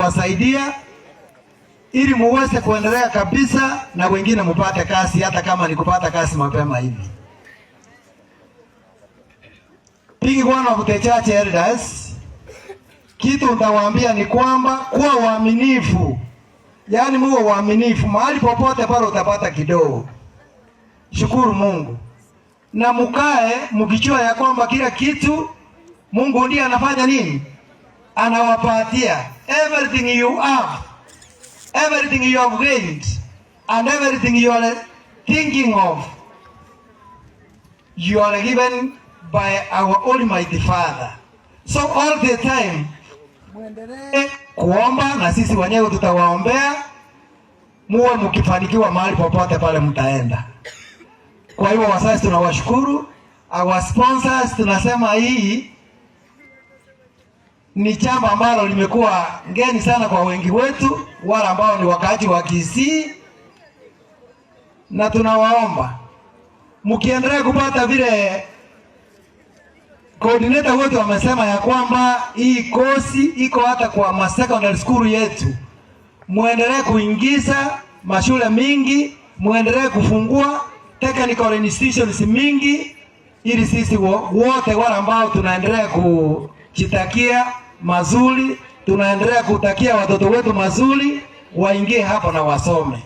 tutawasaidia ili muweze kuendelea kabisa na wengine mupate kazi, hata kama ni kupata kazi mapema hivi. Being one of the church elders, kitu nitawaambia ni kwamba kuwa waaminifu. Yaani muwe waaminifu, mahali popote pale utapata kidogo. Shukuru Mungu. Na mukae mkijua ya kwamba kila kitu Mungu ndiye anafanya nini? Anawapatia. Everything you have, everything you have gained, and everything you are thinking of, you are given by our Almighty Father. So all the time, muendelee kuomba na sisi wenyewe tutawaombea muwe mkifanikiwa mahali popote pale mtaenda. Kwa hivyo wazazi tunawashukuru, our sponsors tunasema hii ni chama ambalo limekuwa ngeni sana kwa wengi wetu, wale ambao ni wakati wa Kisii, na tunawaomba mkiendelea kupata vile coordinator wote wamesema ya kwamba hii kosi iko hata kwa secondary school yetu. Muendelee kuingiza mashule mingi, muendelee kufungua technical institutions mingi, ili sisi wote wale ambao tunaendelea kujitakia mazuri, tunaendelea kutakia watoto wetu mazuri, waingie hapo na wasome.